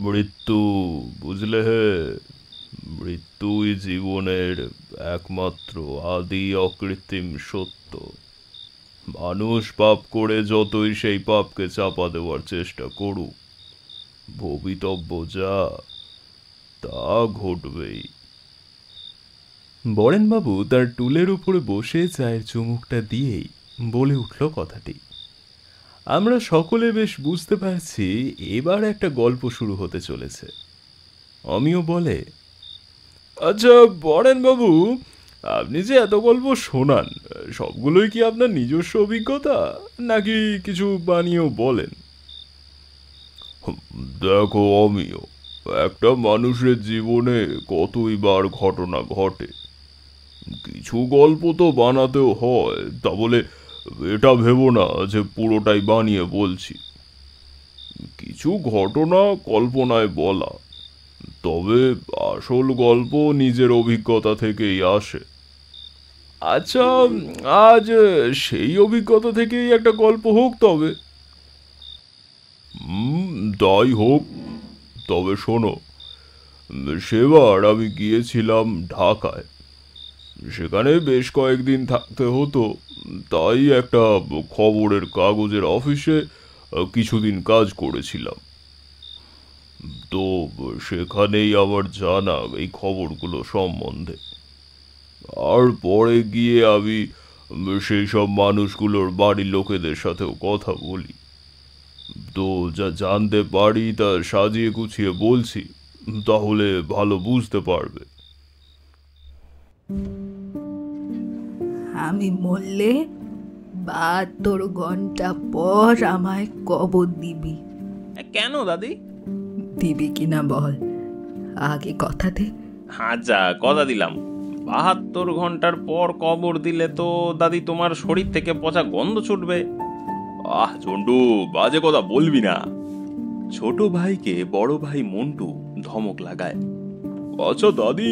মৃত্যু, বুঝলে হে, মৃত্যুই জীবনের একমাত্র আদি অকৃত্রিম সত্য। মানুষ পাপ করে যতই সেই পাপকে চাপা দেওয়ার চেষ্টা করুক, ভবিতব্য যা তা ঘটবেই। বরেনবাবু তার টুলের উপরে বসে চায়ের চুমুকটা দিয়েই বলে উঠল কথাটি। আমরা সকলে বেশ বুঝতে পারছি এবার একটা গল্প শুরু হতে চলেছে। অমিও বলে, আচ্ছা বরেনবাবু, আপনি যে এত গল্প শোনান, সবগুলোই কি আপনার নিজস্ব অভিজ্ঞতা, নাকি কিছু বানিয়েও বলেন? দেখো অমিয়, একটা মানুষের জীবনে কতই বার ঘটনা ঘটে, কিছু গল্প তো বানাতেও হয়। তা বলে এটা ভেবো না যে পুরোটাই বানিয়ে বলছি। কিছু ঘটনা কল্পনায় বলা, তবে আসল গল্প নিজের অভিজ্ঞতা থেকেই আসে। আচ্ছা, আজ সেই অভিজ্ঞতা থেকেই একটা গল্প হোক তবে। তাই হোক। তবে শোনো, সেবার আমি গিয়েছিলাম ঢাকায়। সেখানে বেশ কয়েকদিন থাকতে হতো, তাই একটা খবরের কাগজের অফিসে কিছুদিন কাজ করেছিলাম। তো সেখানেই আমার জানা এই খবরগুলো সম্বন্ধে। আর পরে গিয়ে আমি সেই সব মানুষগুলোর বাড়ির লোকেদের সাথেও কথা বলি। তো যা জানতে পারি তা সাজিয়ে গুছিয়ে বলছি, তাহলে ভালো বুঝতে পারবে। আমি মরলে 72 ঘন্টা পর আমায় কবর দিবি। কেন দাদি? দিবি কিনা বল, আগে কথা দে। আচ্ছা, কথা দিলাম। 72 ঘন্টার পর কবর দিলে তো দাদি তোমার শরীর থেকে পচা গন্ধ ছুটবে। ঝন্টু, বাজে কথা বলবি না। ছোট ভাইকে বড় ভাই মন্টু ধমক লাগায়। আচ্ছা দাদি,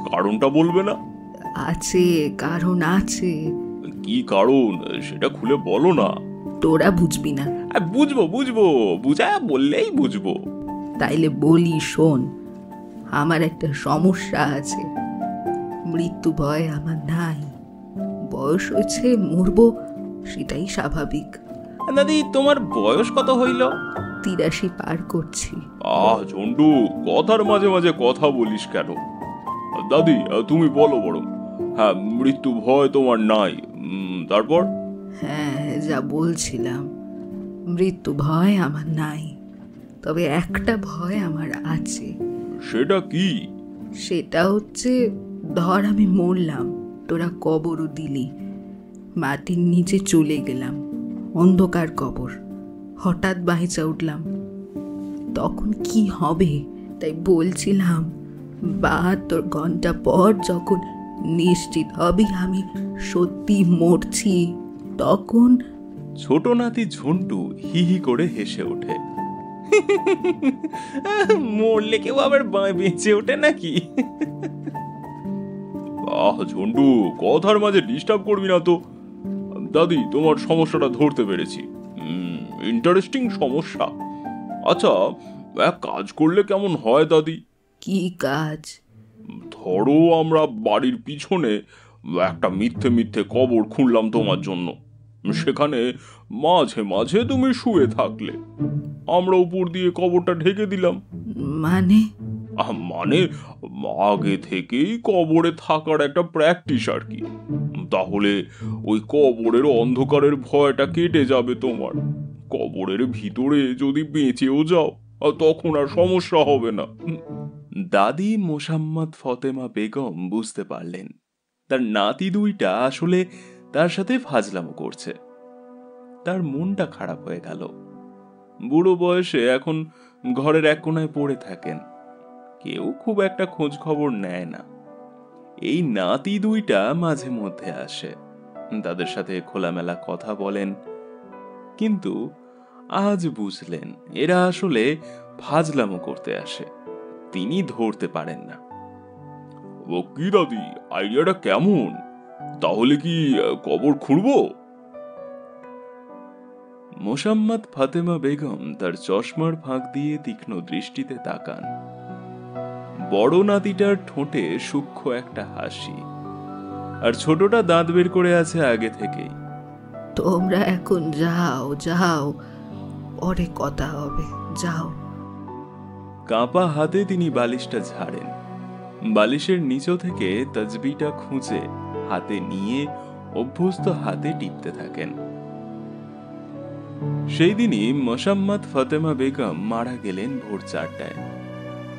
কারণটা বলবে না? আছে, কারণ আছে। কি কারণ সেটা খুলে বলো না। তোরা বুঝবি না। বুঝবো বুঝবো, বুঝায় বললেই বুঝবো। তাইলে বলি শোন, আমার একটা সমস্যা আছে। মৃত্যু ভয় আমার নাই। বয়স হয়েছে, মরবো, সেটাই স্বাভাবিক। দাদি, তোমার বয়স কত হইল? 83 পার করছি। ঝন্টু, কথার মাঝে মাঝে কথা বলিস কেন? দাদি, তুমি বলো বরং। হ্যাঁ, মৃত্যু ভয় তোমার নাই। তারপর? হ্যাঁ, যা বলছিলাম, মৃত্যু ভয় আমার নাই, তবে একটা ভয় আমার আছে। সেটা কি? সেটা হচ্ছে, ধর আমি মরলাম, তোরা কবরও দিলি, মাটির নিচে চলে গেলাম, অন্ধকার কবর, হঠাৎ বাঁচা উঠলাম, তখন কি হবে? তাই বলছিলাম 72 ঘন্টা পর যখন নিশ্চিত হবি আমি সত্যি মরছি, তখন। ছোট নাতি ঝন্টু হি হি করে হেসে ওঠে। মরলে কেউ আবার বেঁচে ওঠে নাকি? ঝন্টু, কথার মাঝে ডিস্টার্ব করবি না তো। দাদি, তোমার সমস্যাটা ধরতে পেরেছি। ইন্টারেস্টিং সমস্যা। আচ্ছা, এক কাজ করলে কেমন হয় দাদি? কি কাজ? ধরো আমরা বাড়ির পিছনে একটা মিথ্যে মিথ্যে কবর খুঁড়লাম তোমার জন্য। সেখানে মাঝে মাঝে তুমি শুয়ে থাকলে, আমরা উপর দিয়ে কবরটা ঢেকে দিলাম। মানে? মানে আগে থেকেই কবরে থাকার একটা প্র্যাকটিস আর কি। তাহলে ওই কবরের অন্ধকারের ভয়টা কেটে যাবে তোমার। কবরের ভিতরে যদি বেঁচেও যাও, তখন আর সমস্যা হবে না। দাদি মোসাম্মদ ফতেমা বেগম বুঝতে পারলেন তার নাতি দুইটা আসলে তার সাথে ফাজলামো করছে। তার মনটা খারাপ হয়ে গেল। বুড়ো বয়সে এখন ঘরের এক কোনায় পড়ে থাকেন, কেউ খুব একটা খোঁজ খবর নেয় না। এই নাতি দুইটা মাঝে মধ্যে আসে, তাদের সাথে খোলামেলা কথা বলেন, কিন্তু আজ বুঝলেন এরা আসলে ফাজলামো করতে আসে। তিনি ধরতে পারেন না। ও কি দাদি, আইডিয়াটা কেমন? তাহলে কি কবর খুঁড়বো? মোসাম্মদ ফাতেমা বেগম তার চশমার ফাঁক দিয়ে তীক্ষ্ণ দৃষ্টিতে তাকান। বড় নাতিটার ঠোঁটে সূক্ষ্ম একটা হাসি, আর ছোটটা দাঁত বের করে আছে আগে থেকেই। তোমরা এখন যাও যাও, পরে কথা হবে, যাও। কাঁপা হাতে তিনি বালিশটা ঝাড়েন। বালিশের নিচে থেকে তাজবিটা খুঁজে হাতে নিয়ে অভ্যস্ত হাতে টিপতে থাকেন। সেই দিনই মোসাম্মদ ফাতেমা বেগম মারা গেলেন ভোর 4টায়।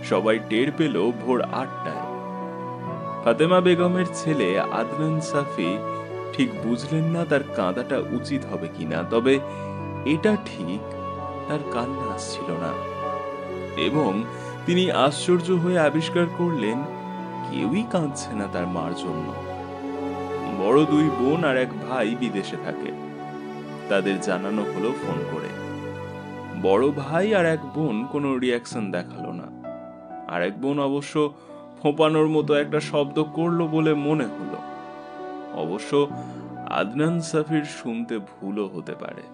সবাই টের পেল ভোর 8টায়। ফাতেমা বেগমের ছেলে আদনান সাফি ঠিক বুঝলেন না তার কাঁদাটা উচিত হবে কিনা, তবে এটা ঠিক তার কান্না আসছিল না, এবং তিনি আশ্চর্য হয়ে আবিষ্কার করলেন কেউই কাঁদছে না তার মার জন্য। বড় 2 বোন আর এক ভাই বিদেশে থাকে। তাদের জানানো হলো ফোন করে। বড় ভাই আর এক বোন কোনো রিয়াকশন দেখালো না। আর এক বোন অবশ্য ফোঁপানোর মতো একটা শব্দ করলো বলে মনে হলো। অবশ্য আদনান সাফির শুনতে ভুলও হতে পারে।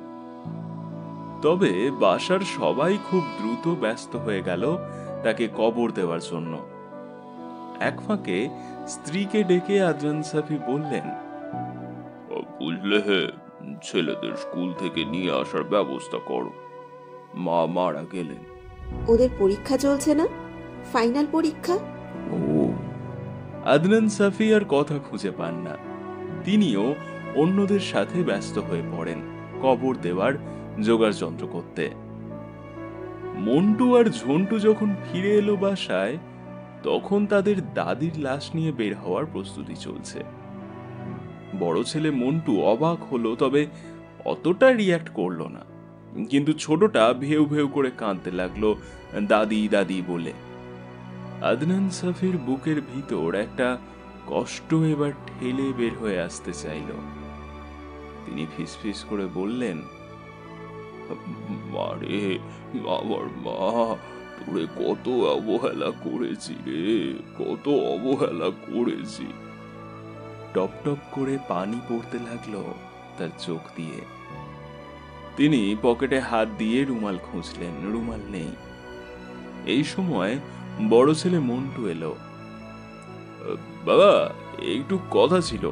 তবে বাসার সবাই খুব দ্রুত ব্যস্ত হয়ে গেল তাকে কবর দেওয়ার জন্য। এক ফাঁকে স্ত্রীকে ডেকে আদনান সাফি বললেন, বুঝলে হে, ছেলেদের স্কুল থেকে নিয়ে আসার ব্যবস্থা করো, মা মারা গেলেন। ওদের পরীক্ষা চলছে না, ফাইনাল পরীক্ষা। ও। আদনান সাফি আর কথা খুঁজে পান না। তিনিও অন্যদের সাথে ব্যস্ত হয়ে পড়েন কবর দেওয়ার জোগাড় যন্ত্র করতে। মন্টু আর ঝন্টু যখন ফিরে এলো বাসায়, তখন তাদের দাদির লাশ নিয়ে বের হওয়ার প্রস্তুতি চলছে। বড় ছেলে মন্টু অবাক হলো, তবে অতটা রিয়্যাক্ট করলো না। কিন্তু ছোটটা ভেউ ভেউ করে কাঁদতে লাগলো দাদি দাদি বলে। আদনান সাফির বুকের ভিতর একটা কষ্ট এবার ঠেলে বের হয়ে আসতে চাইল। তিনি ফিসফিস করে বললেন, মারে, আমার মা, তোরে কত অবহেলা করেছি রে, কত অবহেলা করেছি। টপ টপ করে পানি পড়তে লাগলো তার চোখ দিয়ে। তিনি পকেটে হাত দিয়ে রুমাল খুঁজলেন, রুমাল নেই। এই সময় বড় ছেলে মন্টু এলো। বাবা, একটু কথা ছিল।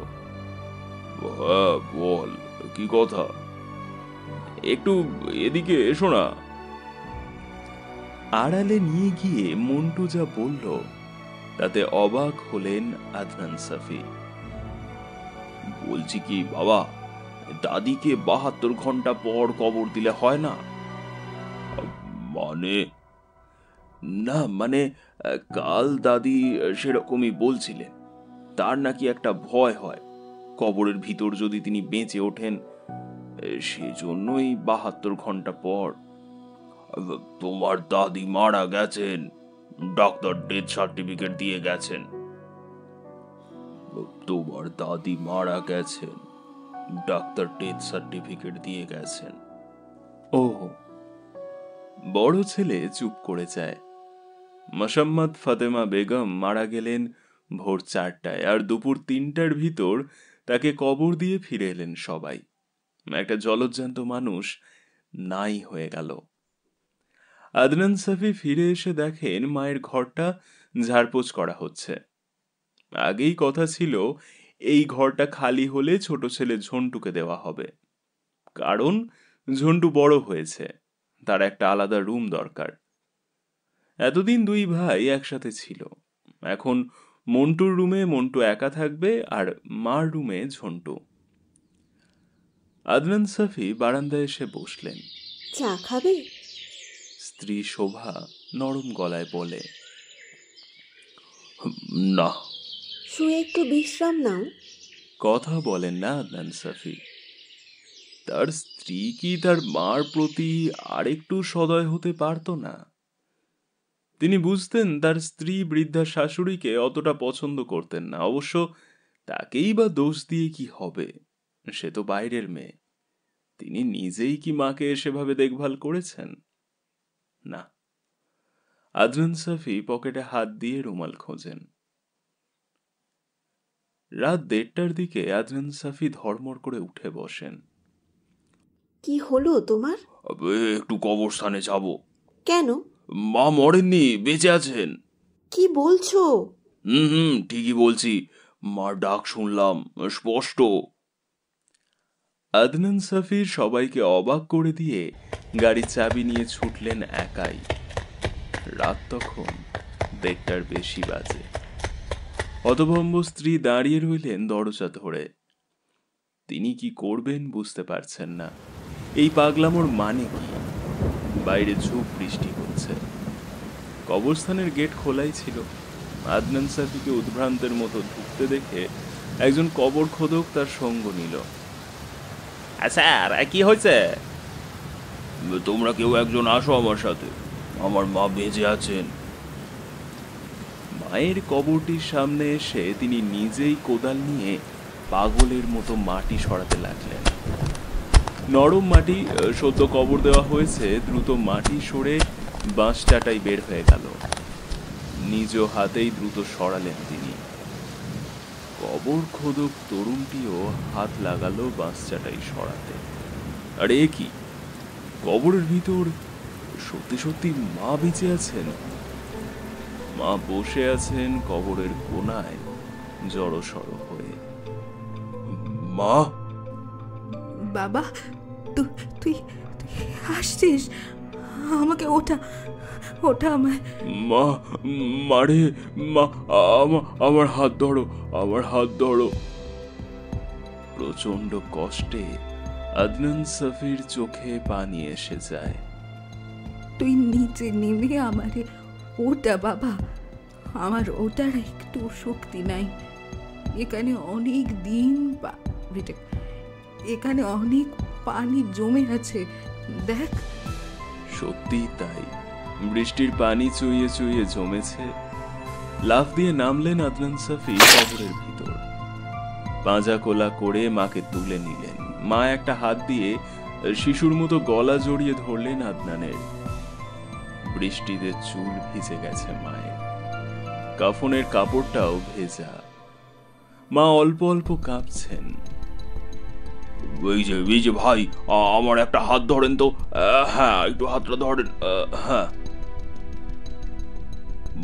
হ্যাঁ বল, কি কথা? একটু এদিকে এসো না। আড়ালে নিয়ে গিয়ে মন্টু যা বলল তাতে অবাক হলেন আদনান সাফি। বলছি কি বাবা, দাদিকে 72 ঘন্টা পর কবর দিলে হয় না? মানে? না মানে, কাল দাদি সেরকমই বলছিলেন। তার নাকি একটা ভয় হয় কবরের ভিতর যদি তিনি বেঁচে ওঠেন, সেজন্যই 72 ঘন্টা পর। তোমার দাদি মারা গেছেন, ডাক্তার ডেথ সার্টিফিকেট দিয়ে গেছেন। তোমার দাদি মারা গেছেন, ডাক্তার ডেথ সার্টিফিকেট দিয়ে গেছেন। ও। বড় ছেলে চুপ করে যায়। মোসাম্মদ ফাতেমা বেগম মারা গেলেন ভোর 4টায়, আর দুপুর 3টার ভিতর তাকে কবর দিয়ে ফিরে এলেন সবাই। একটা জলজ্যান্ত মানুষ নাই হয়ে গেল। আদনান সাফি ফিরে এসে দেখেন মায়ের ঘরটা ঝাড়পোছ করা হচ্ছে। আগেই কথা ছিল এই ঘরটা খালি হলে ছোট ছেলে ঝন্টুকে দেওয়া হবে, কারণ ঝন্টু বড় হয়েছে, তার একটা আলাদা রুম দরকার। এতদিন 2 ভাই একসাথে ছিল, এখন মন্টুর রুমে মন্টু একা থাকবে আর মার রুমে ঝন্টু। আদনান সাফি বারান্দায় এসে বসলেন। চা খাবে? স্ত্রী শোভা নরম গলায় বলে, না। শুয়ে একটু বিশ্রাম নাও। কথা বলেন না আদনান সাফি। তার স্ত্রী কি তার মার প্রতি আরেকটু সদয় হতে পারত না? তিনি বুঝতেন তার স্ত্রী বৃদ্ধা শাশুড়িকে অতটা পছন্দ করতেন না। অবশ্য তাকেই বা দোষ দিয়ে কি হবে, সে তো বাইরের মেয়ে। তিনি নিজেই কি মাকে সেভাবে দেখভাল করেছেন? না। আদনান সাফি পকেটে হাত দিয়ে রুমাল খোঁজেন। রাত 1:30টার দিকে আদনান সাফি ধড়মড় করে উঠে বসেন। কি হলো তোমার? একটু কবরস্থানে যাব। কেন? মা মরেননি, বেঁচে আছেন। কি বলছো? ঠিকই বলছি, মার ডাক শুনলাম স্পষ্ট। আদনান সাফির সবাইকে অবাক করে দিয়ে গাড়ির চাবি নিয়ে ছুটলেন একাই। রাত তখন 1:30টার বেশি বাজে। হতভম্ব স্ত্রী দাঁড়িয়ে রইলেন দরজা ধরে। তিনি কি করবেন বুঝতে পারছেন না। এই পাগলামোর মানে কি? বাইরে ঝুপ বৃষ্টি হচ্ছে। কবরস্থানের গেট খোলাই ছিল। আদনান সাফিকে উদ্ভ্রান্তের মতো ঢুকতে দেখে একজন কবর খোদক তার সঙ্গ নিল। স্যার, কি হয়েছে? তোমরা কেউ একজন আসো আমার সাথে, আমার মা বেঁচে আছেন। মায়ের কবরটির সামনে এসে তিনি নিজেই কোদাল নিয়ে পাগলের মতো মাটি সরাতে লাগলেন। নরম মাটি, সদ্য কবর দেওয়া হয়েছে, দ্রুত মাটি সরে বাঁশটাটাই বের হয়ে গেল। নিজ হাতেই দ্রুত সরালেন তিনি। কবর খোদক তরুণটিও হাত লাগালো বাঁশটাটাই সরাতে। আর এ কি, কবরের ভিতর সত্যি সত্যি মা বেঁচে আছেন। মা বসে আছেন কবরের কোনায় জড়সড় হয়ে। মা! বাবা, তুই তুই আসছিস? আমাকে ওঠা ওঠা আমায়। মা, মারে মা, আমার হাত ধরো, আমার হাত ধরো। প্রচন্ড কষ্টে আদনান সাফির চোখে পানি এসে যায়। তুই নিচে নেমে আমারে ওটা বাবা, আমার ওটার একটু শক্তি নাই। এখানে অনেক দিন এখানে অনেক পানি জমে আছে, দেখ। সত্যি তাই, বৃষ্টির পানি চুইয়ে চুইয়ে জমেছে। লাফ দিয়ে নামলেন আদনান সাফি কবরের ভিতর। পাঁজা কোলা করে মাকে তুলে নিলেন। মা একটা হাত দিয়ে শিশুর মতো গলা জড়িয়ে ধরলেন আদনানের। বৃষ্টিতে চুল ভিজে গেছে মায়ের, কাফনের কাপড়টাও ভেজা। মা অল্প অল্প কাঁপছেন। এই যে ভাই, আমার একটা হাত ধরেন তো। হ্যাঁ, একটু হাতটা ধরেন। হ্যাঁ।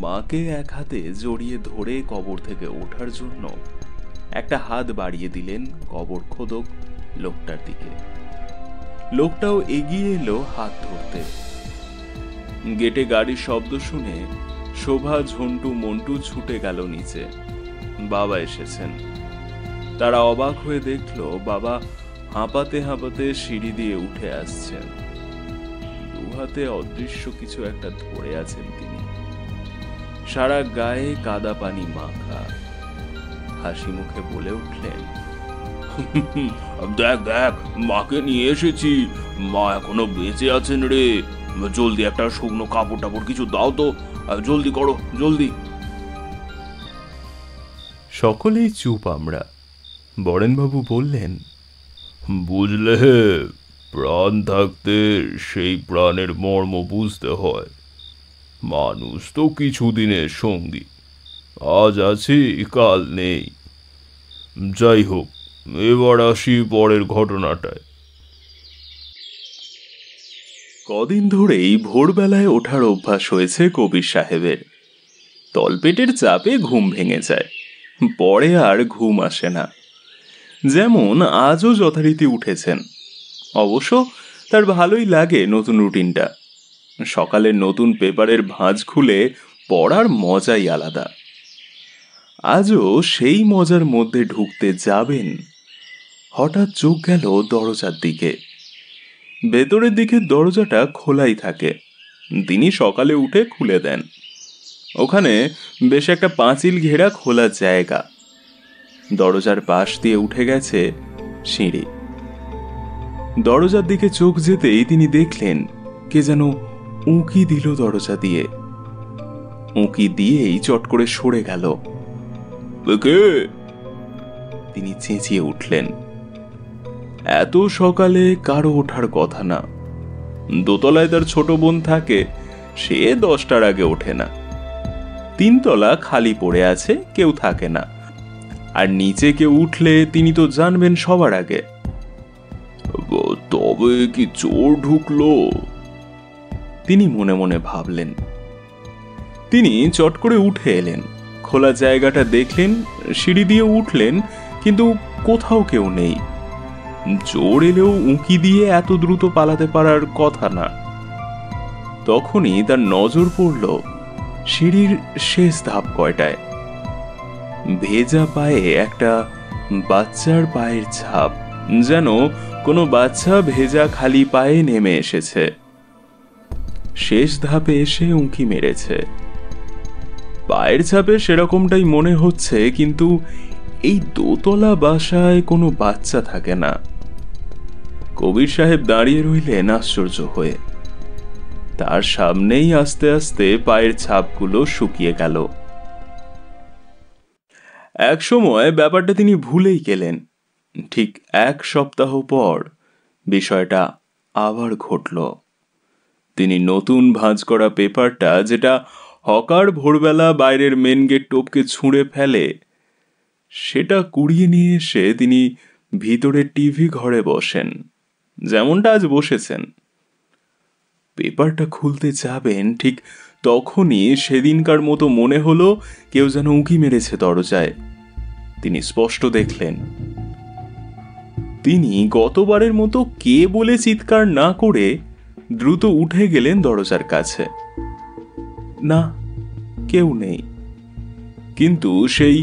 মাকে এক হাতে জড়িয়ে ধরে কবর থেকে ওঠার জন্য একটা হাত বাড়িয়ে দিলেন কবর খোদক লোকটার দিকে। লোকটাও এগিয়ে এলো হাত ধরতে। গেটে গাড়ির শব্দ শুনে শোভা, ঝন্টু, মন্টু ছুটে গেল নিচে। বাবা এসেছেন। তারা অবাক হয়ে দেখলো বাবা হাঁপাতে হাঁপাতে সিঁড়ি দিয়ে উঠে আসছেন। দু হাতে অদৃশ্য কিছু একটা ধরে আছেন তিনি। সারা গায়ে কাদা পানি মাখা। হাসি মুখে বলে উঠলেন, দেখ দেখ, মাকে নিয়ে এসেছি। মা এখনো বেঁচে আছেন রে। জলদি একটা শুকনো কাপড় টাপড় কিছু দাও তো, জলদি করো, জলদি। সকলেই চুপ আমরা। বরেনবাবু বললেন, বুঝলে, প্রাণ থাকতে সেই প্রাণের মর্ম বুঝতে হয়। মানুষ তো কিছুদিনের সঙ্গী, আজ আছি কাল নেই। যাই হোক, এবার আসি পরের ঘটনাটায়। কদিন ধরেই ভোরবেলায় ওঠার অভ্যাস হয়েছে কবির সাহেবের। তলপেটের চাপে ঘুম ভেঙে যায়, পরে আর ঘুম আসে না। যেমন আজও যথারীতি উঠেছেন। অবশ্য তার ভালোই লাগে নতুন রুটিনটা। সকালের নতুন পেপারের ভাঁজ খুলে পড়ার মজাই আলাদা। আজও সেই মজার মধ্যে ঢুকতে যাবেন, হঠাৎ চোখ গেল দরজার দিকে। ভেতরের দিকে দরজাটা খোলাই থাকে। তিনি সকালে উঠে খুলে দেন। ওখানে বেশ একটা পাঁচিল ঘেরা খোলা জায়গা। দরজার পাশ দিয়ে উঠে গেছে সিঁড়ি। দরজার দিকে চোখ যেতেই তিনি দেখলেন কে যেন উঁকি দিল দরজা দিয়ে। উঁকি দিয়েই চট করে সরে গেল। তিনি চেঁচিয়ে উঠলেন। এত সকালে কারো ওঠার কথা না। দোতলায় তার ছোট বোন থাকে, সে 10টার আগে ওঠে না। 3 তলা খালি পড়ে আছে, কেউ থাকে না। আর নিচে কেউ উঠলে তিনি তো জানবেন সবার আগে। তবে কি চোর ঢুকলো? তিনি মনে মনে ভাবলেন। তিনি চট করে উঠে এলেন, খোলা জায়গাটা দেখলেন, সিঁড়ি দিয়ে উঠলেন, কিন্তু কোথাও কেউ নেই। চোর এলেও উঁকি দিয়ে এত দ্রুত পালাতে পারার কথা না। তখনই তার নজর পড়ল সিঁড়ির শেষ ধাপ কয়টায়। ভেজা পায়ে একটা বাচ্চার পায়ের ছাপ, যেন কোনো বাচ্চা ভেজা খালি পায়ে নেমে এসেছে। শেষ ধাপে এসে উঁকি মেরেছে। পায়ের ছাপে সেরকমটাই মনে হচ্ছে, কিন্তু এই দোতলা বাসায় কোনো বাচ্চা থাকে না। কবির সাহেব দাঁড়িয়ে রইলেন আশ্চর্য হয়ে। তার সামনেই আস্তে আস্তে পায়ের ছাপগুলো শুকিয়ে গেল। এক সময় ব্যাপারটা তিনি ভুলেই গেলেন। ঠিক 1 সপ্তাহ পর বিষয়টা আবার ঘটল। তিনি নতুন ভাঁজ করা পেপারটা, যেটা হকার ভোরবেলা বাইরের মেন গেট টপকে ছুঁড়ে ফেলে, সেটা কুড়িয়ে নিয়ে এসে তিনি ভিতরে টিভি ঘরে বসেন, যেমনটা আজ বসেছেন। পেপারটা খুলতে যাবেন, ঠিক তখনই সেদিনকার মতো মনে হলো কেউ যেন উঁকি মেরেছে দরজায়। তিনি স্পষ্ট দেখলেন। তিনি গতবারের মতো কে বলে চিৎকার না করে দ্রুত উঠে গেলেন দরজার কাছে। না, কেউ নেই, কিন্তু সেই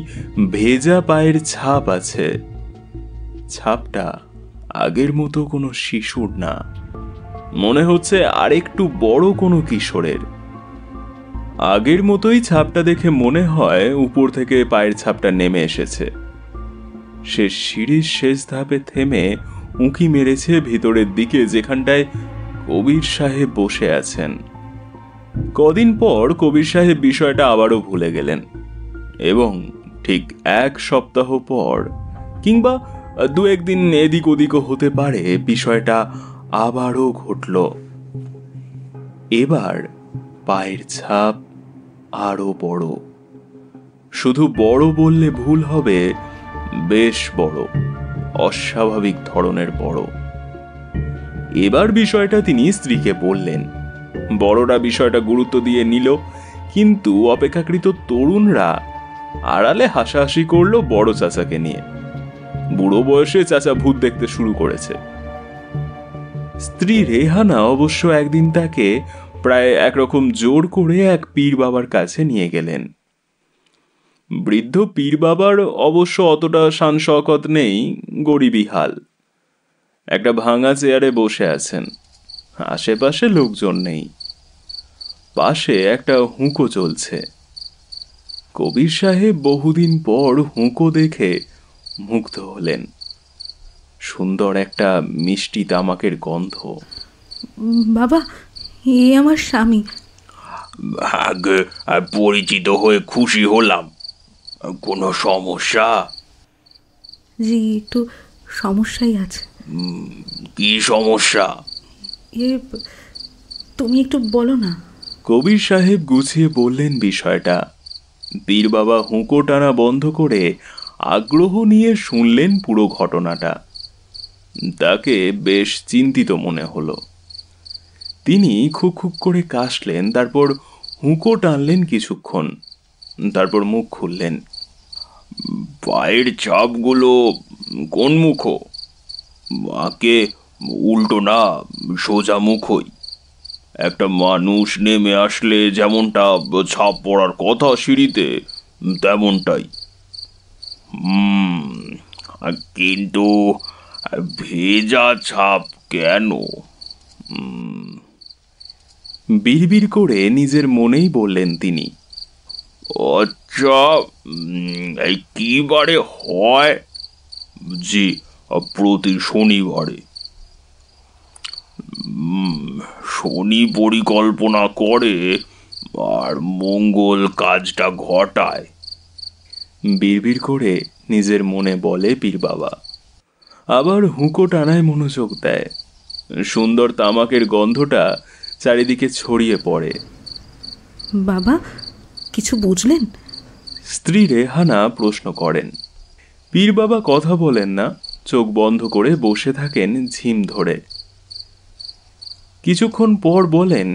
ভেজা পায়ের ছাপ আছে। ছাপটা আগের মতো কোনো শিশুর না, মনে হচ্ছে আরেকটু বড় কোনো কিশোরের। আগের মতোই ছাপটা দেখে মনে হয় উপর থেকে পায়ের ছাপটা নেমে এসেছে। সে সিঁড়ির শেষ ধাপে থেমে উঁকি মেরেছে ভিতরের দিকে, যেখানটায় কবির সাহেব বসে আছেন। কদিন পর কবির সাহেব বিষয়টা আবারও ভুলে গেলেন, এবং ঠিক 1 সপ্তাহ পর, কিংবা 2-1 দিন এদিক ওদিকও হতে পারে, বিষয়টা আবারও ঘটল। এবার পায়ের ছাপ আরো বড়। শুধু বড় বললে ভুল হবে, বেশ বড়, অস্বাভাবিক ধরনের বড়। এবার বিষয়টা তিনি স্ত্রীকে বললেন। বড়রা বিষয়টা গুরুত্ব দিয়ে নিল, কিন্তু অপেক্ষাকৃত তরুণরা আড়ালে হাসাহাসি করলো বড় চাচাকে নিয়ে। বুড়ো বয়সে চাচা ভূত দেখতে শুরু করেছে। স্ত্রী রেহানা অবশ্য একদিন তাকে প্রায় একরকম জোর করে এক পীর বাবার কাছে নিয়ে গেলেন। বৃদ্ধ পীর বাবার অবশ্য অতটা শান শওকত নেই, গরিবী হাল। একটা ভাঙা চেয়ারে বসে আছেন, আশেপাশে লোকজন নেই। পাশে একটা হুঁকো চলছে। কবির সাহেব বহুদিন পর হুঁকো দেখে মুগ্ধ হলেন। সুন্দর একটা মিষ্টি তামাকের গন্ধ। বাবা, এ আমার স্বামী। আগে পরিচিত হয়ে খুশি হলাম। কোনো সমস্যা? জি, একটু সমস্যাই আছে। কি সমস্যা? তুমি একটু বলো না। কবির সাহেব গুছিয়ে বললেন বিষয়টা। পীর বাবা হুঁকো টানা বন্ধ করে আগ্রহ নিয়ে শুনলেন পুরো ঘটনাটা। তাকে বেশ চিন্তিত মনে হলো। তিনি খুক খুক করে কাশলেন, তারপর হুঁকো টানলেন কিছুক্ষণ, তারপর মুখ খুললেন। পায়ের ছাপগুলো কোন মুখো? মাকে উল্টো না, সোজা মুখই। একটা মানুষ নেমে আসলে যেমনটা ছাপ পড়ার কথা সিঁড়িতে, তেমনটাই। কিন্তু ভেজা ছাপ কেন? বিড়বিড় করে নিজের মনেই বললেন তিনি। আচ্ছা, এই কি বারে হয়? জি, প্রতি শনিবারে। শনি পরিকল্পনা করে আর মঙ্গল কাজটা ঘটায়, বিড়বিড় করে নিজের মনে বলে পীর বাবা। আবার হুঁকো টানায় মনোযোগ দেয়। সুন্দর তামাকের গন্ধটা চারিদিকে ছড়িয়ে পড়ে। বাবা, কিছু বুঝলেন? স্ত্রী রেহানা প্রশ্ন করেন। পীর বাবা কথা বলেন না, চোখ বন্ধ করে বসে থাকেন ঝিম ধরে। কিছুক্ষণ পর বলেন,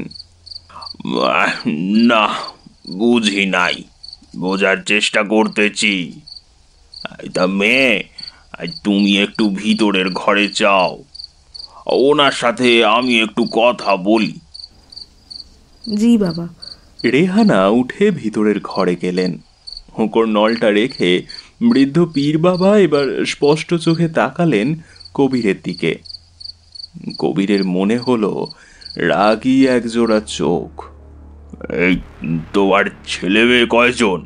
না, বুঝি নাই, বোঝার চেষ্টা করতেছি। তা মেয়ে, তুমি একটু ভিতরের ঘরে যাও, ওনার সাথে আমি একটু কথা বলি। জি বাবা। রেহানা উঠে ভিতরের ঘরে গেলেন। হুঁকোর নলটা রেখে বৃদ্ধ পীর বাবা এবার স্পষ্ট চোখে তাকালেন কবিরের দিকে। কবিরের মনে হলো রাগী একজোড়া চোখ। এই, তোমার ছেলে মেয়ে কয়জন?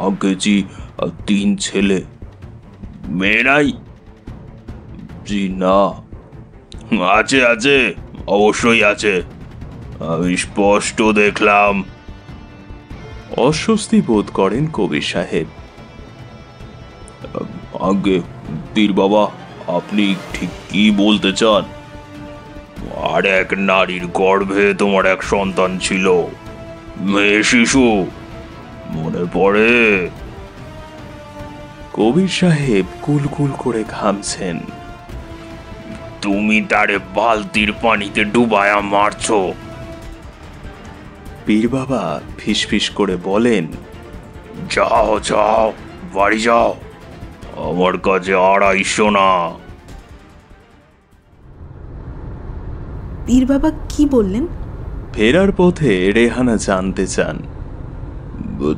আগে 3 ছেলে। মেয়ে নাই? জি না। আছে আছে, অবশ্যই আছে, আমি স্পষ্ট দেখলাম। অস্বস্তি বোধ করেন কবির সাহেব। আগে পীর বাবা, আপনি ঠিক কি বলতে চান? আর এক নারীর গর্ভে তোমার এক সন্তান ছিল, মেয়ে শিশু, মনে পড়ে? কবির সাহেব কুলকুল করে ঘামছেন। তুমি তারে বালতির পানিতে ডুবায়া মারছো। পীর বাবা ফিসফিস করে বলেন, যাও যাও, বাড়ি যাও, আমার কাছে 250 না। পীর বাবা কি বললেন? ফেরার পথে রেহানা জানতে চান।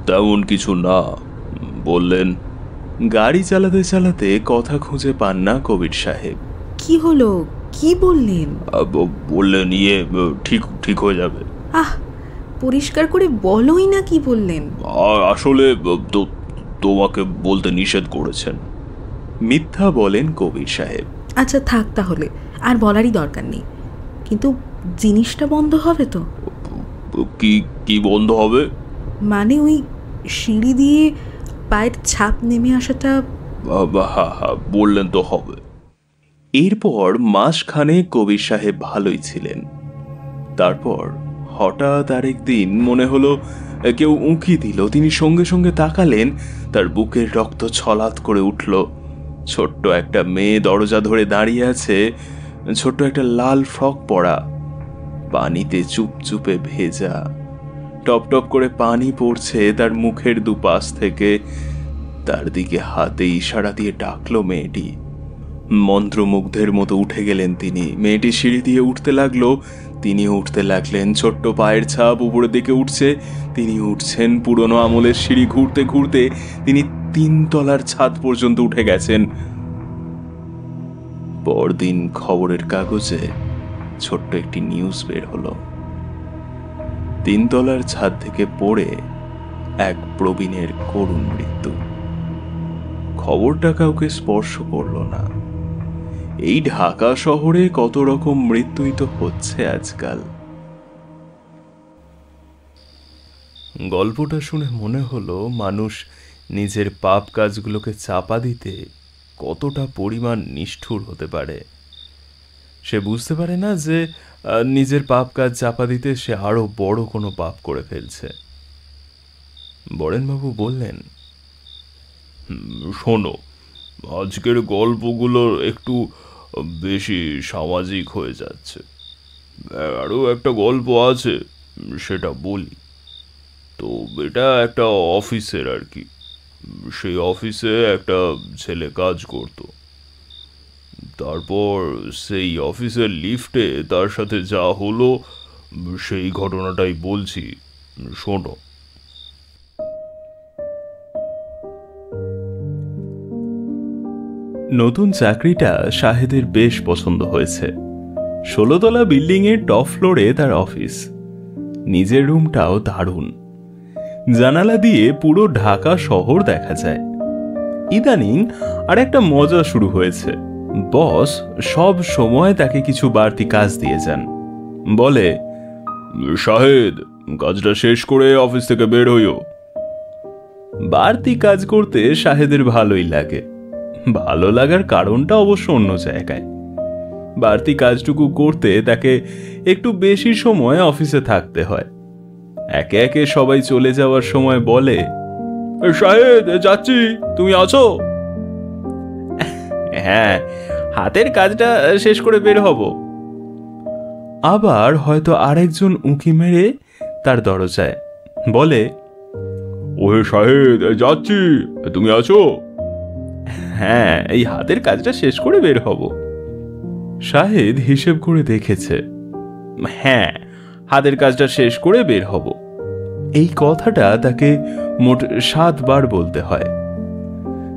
তেমন কিছু না, বললেন। গাড়ি চালাতে চালাতে কথা খুঁজে পান না কবির সাহেব। কি হলো, কি বললেন? বললেন ঠিক ঠিক হয়ে যাবে। আহ, পরিষ্কার করে বলোই না কি বললেন। আসলে তোমাকে বলতে নিষেধ করেছেন। মিথ্যা বলেন কবির সাহেব। আচ্ছা থাক, তাহলে আর বলারই দরকার নেই। কিন্তু জিনিসটা বন্ধ হবে তো? কি কি বন্ধ হবে? মানে ওই সিঁড়ি দিয়ে পায়ের ছাপ নেমে আসাটা। বললেন তো হবে। এরপর মাসখানে কবির সাহেব ভালোই ছিলেন। তারপর হঠাৎ আরেকদিন মনে হলো কেউ উঁকি দিল। তিনি সঙ্গে সঙ্গে তাকালেন, তার বুকের রক্ত ছলাৎ করে উঠল। ছোট্ট একটা মেয়ে দরজা ধরে দাঁড়িয়ে আছে, ছোট্ট একটা লাল ফ্রক পরা, পানিতে চুপচুপে ভেজা, টপ টপ করে পানি পড়ছে তার মুখের দুপাশ থেকে। তার দিকে হাতে ইশারা দিয়ে ডাকলো মেয়েটি। মন্ত্রমুগ্ধের মতো উঠে গেলেন তিনি। মেয়েটি সিঁড়ি দিয়ে উঠতে লাগলো, তিনি উঠতে লাগলেন। ছোট্ট পায়ের ছাপ উপরের দিকে উঠছে, তিনি উঠছেন। পুরনো আমলের সিঁড়ি ঘুরতে ঘুরতে তিনি 3 তলার ছাদ পর্যন্ত উঠে গেছেন। পরদিন খবরের কাগজে ছোট্ট একটি নিউজ বের হলো। 3 তলার ছাদ থেকে পড়ে এক প্রবীণের করুণ মৃত্যু। খবরটা কাউকে স্পর্শ করলো না। এই ঢাকা শহরে কত রকম মৃত্যুই তো হচ্ছে আজকাল। গল্পটা শুনে মনে হলো মানুষ নিজের পাপ কাজগুলোকে চাপা দিতে কতটা পরিমাণ নিষ্ঠুর হতে পারে। সে বুঝতে পারে না যে নিজের পাপ কাজ চাপা দিতে সে আরো বড় কোনো পাপ করে ফেলছে। বরেনবাবু বললেন, শোনো, আজকের গল্পগুলো একটু বেশি সামাজিক হয়ে যাচ্ছে। আরও একটা গল্প আছে, সেটা বলি। তো এটা একটা অফিসের আর কি। সেই অফিসে একটা ছেলে কাজ করত। তারপর সেই অফিসের লিফটে তার সাথে যা হলো সেই ঘটনাটাই বলছি, শোনো। নতুন চাকরিটা শাহেদের বেশ পছন্দ হয়েছে। 16 তলা বিল্ডিং এর টপ ফ্লোরে তার অফিস। নিজের রুমটাও দারুণ। জানালা দিয়ে পুরো ঢাকা শহর দেখা যায়। ইদানিং আর একটা মজা শুরু হয়েছে। বস সব সময় তাকে কিছু বাড়তি কাজ দিয়ে যান। বলে, শাহেদ, কাজটা শেষ করে অফিস থেকে বের হইও। বাড়তি কাজ করতে শাহেদের ভালোই লাগে। ভালো লাগার কারণটা অবশ্য অন্য জায়গায়। বাড়তি কাজটুকু করতে তাকে একটু বেশি সময় অফিসে থাকতে হয়। একে একে সবাই চলে যাওয়ার সময় বলে, শাহেদ যাচ্ছি, তুমি আছো? হ্যাঁ, হাতের কাজটা শেষ করে বের হব। আবার হয়তো আরেকজন উঁকি মেরে তার দরজায়, বলে, ওহে শাহেদ, যাচ্ছি, তুমি আছো? হ্যাঁ, এই হাতের কাজটা শেষ করে বের হব। শাহেদ হিসেব করে দেখেছে, হ্যাঁ, হাতের কাজটা শেষ করে বের হব। এই কথাটা তাকে মোট 7 বার বলতে হয়।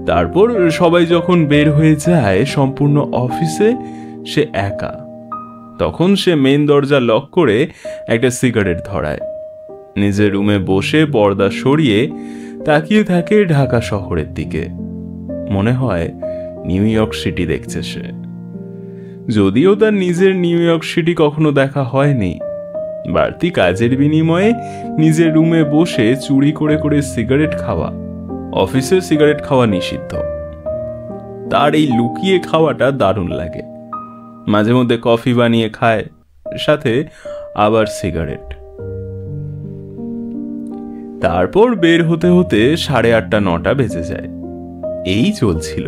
তারপর সবাই যখন বের হয়ে যায় সম্পূর্ণ অফিসে, সে একা। তখন সে মেইন দরজা লক করে একটা সিগারেট ধরায়, নিজের রুমে বসে পর্দা সরিয়ে তাকিয়ে থাকে ঢাকা শহরের দিকে। মনে হয় নিউ ইয়র্ক সিটি দেখছে সে, যদিও তার নিজের নিউ ইয়র্ক সিটি কখনো দেখা হয়নি। বাড়তি কাজের বিনিময়ে নিজের রুমে বসে চুরি করে করে সিগারেট খাওয়া, অফিসে সিগারেট খাওয়া নিষিদ্ধ। তার এই লুকিয়ে খাওয়াটা দারুণ লাগে। মাঝে মধ্যে কফি বানিয়ে খায়, সাথে আবার সিগারেট। তারপর বের হতে হতে 8:30 9টা বেজে যায়। এই চলছিল।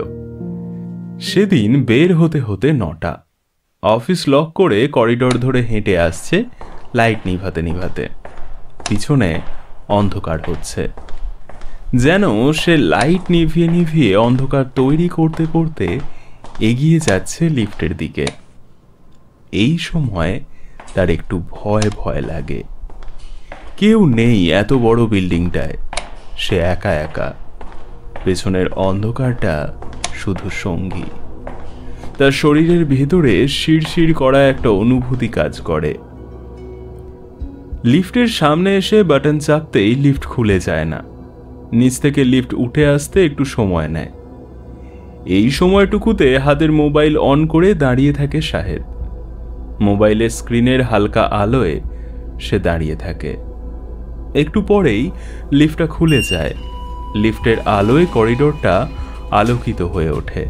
সেদিন বের হতে হতে 9টা। অফিস লক করে করিডোর ধরে হেঁটে আসছে লাইট নিভাতে নিভাতে। পিছনে অন্ধকার হচ্ছে, যেন সে লাইট নিভিয়ে নিভিয়ে অন্ধকার তৈরি করতে করতে এগিয়ে যাচ্ছে লিফটের দিকে। এই সময় তার একটু ভয় ভয় লাগে। কেউ নেই এত বড় বিল্ডিংটায়, সে একা একা। পেছনের অন্ধকারটা শুধু সঙ্গী। তার শরীরের ভেতরে শিরশির করা একটা অনুভূতি কাজ করে। লিফটের সামনে এসে বাটন চাপতেই লিফট খুলে যায় না। নিচ থেকে লিফট উঠে আসতে একটু সময় নেয়। এই সময়টুকুতে হাতের মোবাইল অন করে দাঁড়িয়ে থাকে শাহেদ। মোবাইলের স্ক্রিনের হালকা আলোয় সে দাঁড়িয়ে থাকে। একটু পরেই লিফটটা খুলে যায়। লিফটের আলোয় করিডোরটা আলোকিত হয়ে ওঠে।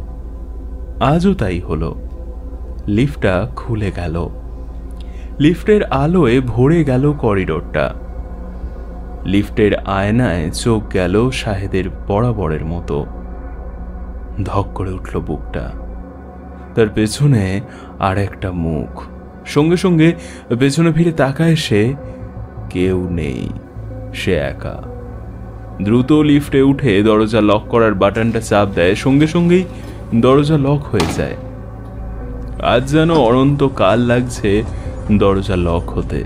আজও তাই হলো। লিফটটা খুলে গেল। লিফটের আলোয় ভরে গেল করিডোরটা। লিফটের আয়নায় চোখ গেল শাহেদের বরাবরের মতো। ধক করে উঠল বুকটা। তার পেছনে আর একটা মুখ। সঙ্গে সঙ্গে পেছনে ফিরে তাকায় সে, কেউ নেই, সে একা। দ্রুত লিফটে উঠে দরজা লক করার বাটনটা চাপ দেয়। সঙ্গে সঙ্গেই দরজা লক হয়ে যায়। আজ যেন অনন্ত কাল লাগছে দরজা লক হতে।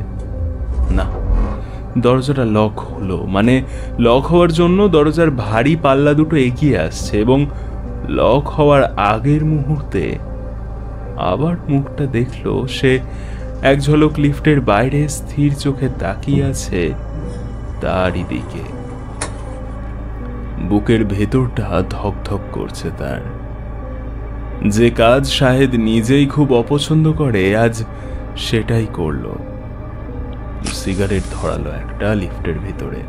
না, দরজাটা লক হলো, মানে লক হওয়ার জন্য দরজার ভারী পাল্লা দুটো এগিয়ে আসছে, এবং লক হওয়ার আগের মুহূর্তে আবার মুখটা দেখলো সে। এক ঝলক লিফটের বাইরে স্থির চোখে তাকিয়ে আছে তারই দিকে। বুকের ভেতরটা ধক ধক করছে তার। যে কাজ শাহেদ নিজেই খুব অপছন্দ করে, আজ সেটাই করলো। সিগারেট ধরালো একটা লিফটের ভেতরে।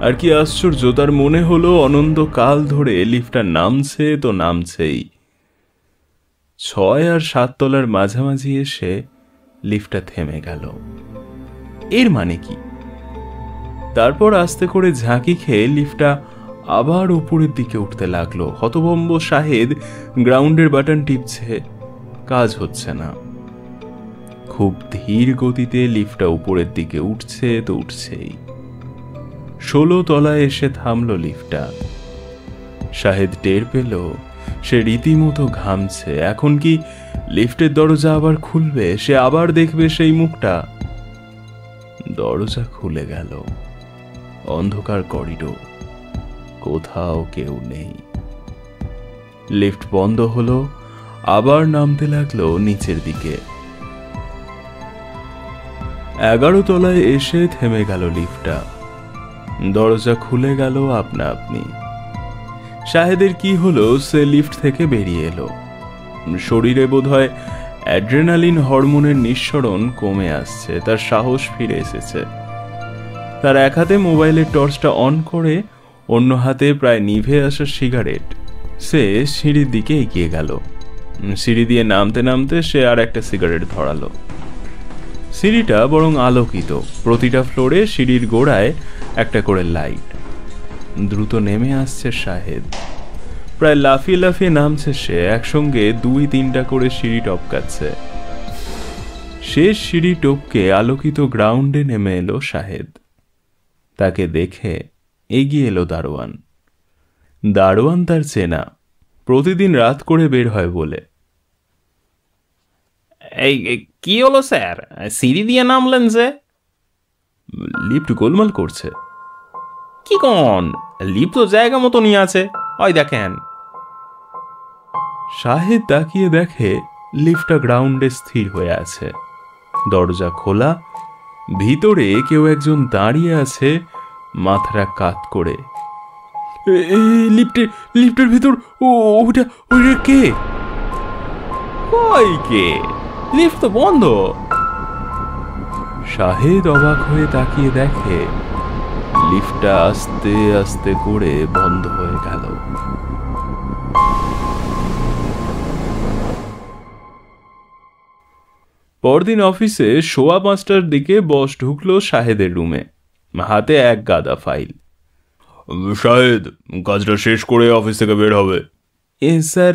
আর কি আশ্চর্য, তার মনে হলো অনন্তকাল ধরে লিফটটা নামছে তো নামছেই। 6 আর 7 তলার মাঝামাঝি এসে লিফটটা থেমে গেল। এর মানে কি? তারপর আস্তে করে ঝাঁকি খেয়ে লিফটটা আবার উপরের দিকে উঠতে লাগলো। হতভম্ব শাহেদ গ্রাউন্ডের বাটন টিপছে, কাজ হচ্ছে না। খুব ধীর গতিতে লিফটটা উপরের দিকে উঠছে তো উঠছেই। 16 তলায় এসে থামলো লিফটটা। শাহেদ টের পেল সে রীতিমতো ঘামছে। এখন কি লিফটের দরজা আবার খুলবে? সে আবার দেখবে সেই মুখটা। দরজা খুলে গেল। অন্ধকার করিডোর, কোথাও কেউ নেই। লিফট বন্ধ হলো, আবার নামতে লাগলো নিচের দিকে। 11 তলায় এসে থেমে গেল লিফটটা। দরজা খুলে গেল আপনা আপনি। শাহেদের কি হলো, সে লিফট থেকে বেরিয়ে এলো। শরীরে বোধহয় অ্যাড্রেনালিন হরমোনের নিঃসরণ কমে আসছে, তার সাহস ফিরে এসেছে। তার এক হাতে মোবাইলের টর্চটা অন করে, অন্য হাতে প্রায় নিভে আসা সিগারেট। সে সিঁড়ির দিকে এগিয়ে গেল। সিঁড়ি দিয়ে নামতে নামতে সে আর একটা সিগারেট ধরালো। সিঁড়িটা বরং আলোকিত। প্রতিটা ফ্লোরে সিঁড়ির গোড়ায় একটা করে লাইট। দ্রুত নেমে আসছে শাহেদ। প্রায় লাফিয়ে লাফিয়ে নামছে সে। একসঙ্গে 2-3টা করে সিঁড়ি টপকাচ্ছে। শেষ সিঁড়ি টপকে আলোকিত গ্রাউন্ডে নেমে এলো শাহেদ। তাকে দেখে এগিয়ে এলো দারোয়ান। দারোয়ান তার চেনা, প্রতিদিন রাত করে বের হয় বলে। এই কি হলো স্যার, সিঁড়ি দিয়ে নামলেন যে? লিফট গোলমাল করছে। কি কোন, লিফট তো জায়গা মতো নিয়ে আছে, ওই দেখেন। শাহেদ তাকিয়ে দেখে লিফটটা গ্রাউন্ডে স্থির হয়ে আছে, দরজা খোলা, ভিতরে কেউ একজন দাঁড়িয়ে আছে মাথাটা কাত করে। লিফটের ভিতর ওটা কে? ওই কে? লিফট তো বন্ধ। শাহেদ অবাক হয়ে তাকিয়ে দেখে লিফটটা আস্তে আস্তে করে বন্ধ হয়ে গেল। পরদিন অফিসে 5:15টার দিকে বস ঢুকলো শাহেদের রুমে, হাতে এক গাদা ফাইল। শাহেদ, কাজটা শেষ করে অফিস থেকে বের হবে। স্যার।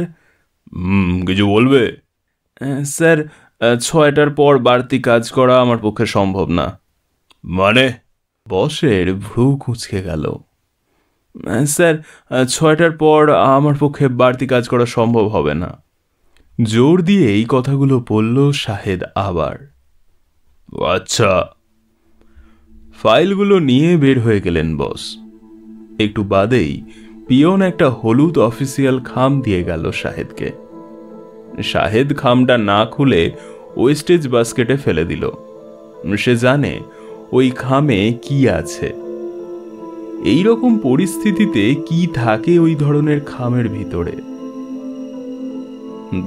কিছু বলবে? স্যার, 6টার পর বাড়তি কাজ করা আমার পক্ষে সম্ভব না। মানে? বসের ভ্রু কুঁচকে গেল। স্যার, 6টার পর আমার পক্ষে বাড়তি কাজ করা সম্ভব হবে না। জোর দিয়ে এই কথাগুলো বলল শাহেদ আবার। আচ্ছা। ফাইলগুলো নিয়ে বের হয়ে গেলেন বস। একটু বাদেই পিয়ন একটা হলুদ অফিসিয়াল খাম দিয়ে গেল শাহেদকে। শাহেদ খামটা না খুলে ওয়েস্টেজ বাস্কেটে ফেলে দিল। সে জানে ওই খামে কি আছে। এই রকম পরিস্থিতিতে কি থাকে ওই ধরনের খামের ভিতরে।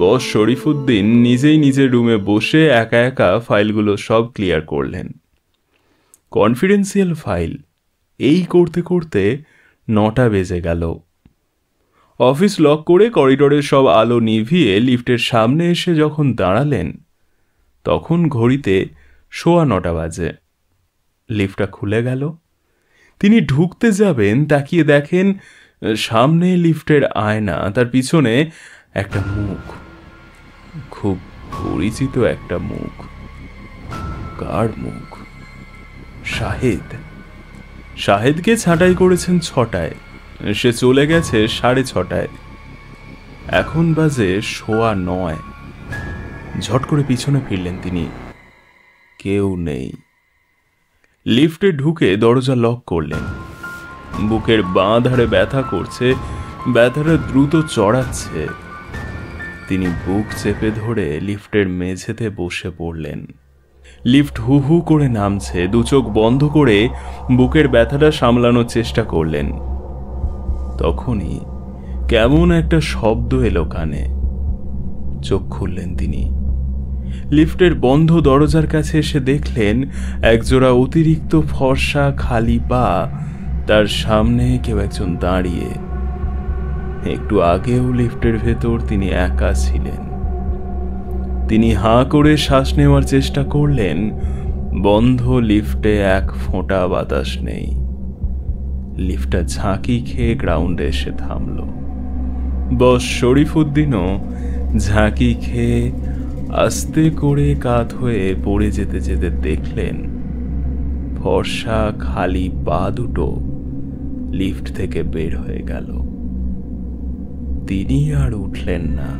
বস শরীফুদ্দিন নিজেই নিজের রুমে বসে একা একা ফাইলগুলো সব ক্লিয়ার করলেন। কনফিডেন্সিয়াল ফাইল এই করতে করতে 9টা বেজে গেল। অফিস লক করে করিডোরের সব আলো নিভিয়ে লিফটের সামনে এসে যখন দাঁড়ালেন, তখন ঘড়িতে 9:15 বাজে। লিফটটা খুলে গেল। তিনি ঢুকতে যাবেন, তাকিয়ে দেখেন সামনে লিফটের আয়না, তার পিছনে একটা মুখ, খুব পরিচিত একটা মুখ। কার মুখ? শাহেদ। শাহেদকে ছাঁটাই করেছেন 6টায়, সে চলে গেছে 6:30টায়। এখন বাজে 9:15। ঝট করে পিছনে ফিরলেন তিনি। কেউ নেই। লিফটে ঢুকে দরজা লক করলেন। বুকের বাঁ ধারে ব্যথা করছে, ব্যথাটা দ্রুত চড়াচ্ছে। তিনি বুক চেপে ধরে লিফটের মেঝেতে বসে পড়লেন। লিফট হু হু করে নামছে। দু চোখ বন্ধ করে বুকের ব্যথাটা সামলানোর চেষ্টা করলেন। তখনই কেমন একটা শব্দ এলো কানে। চোখ খুললেন তিনি। লিফটের বন্ধ দরজার কাছে এসে দেখলেন একজোড়া অতিরিক্ত ফর্সা খালি পা, তার সামনে কেউ একজন দাঁড়িয়ে। একটু আগেও লিফটের ভেতর তিনি একা ছিলেন। তিনি হাঁ করে শ্বাস নেওয়ার চেষ্টা করলেন। বন্ধ লিফটে এক ফোঁটা বাতাস নেই। লিফটটা ঝাঁকি খেয়ে গ্রাউন্ডে এসে থামল। বস শরীফুদ্দিনও ঝাঁকি খেয়ে আস্তে করে কাত হয়ে পড়ে যেতে যেতে দেখলেন ফর্সা খালি পা দুটো লিফট থেকে বের হয়ে গেল। তিনি আর উঠলেন না।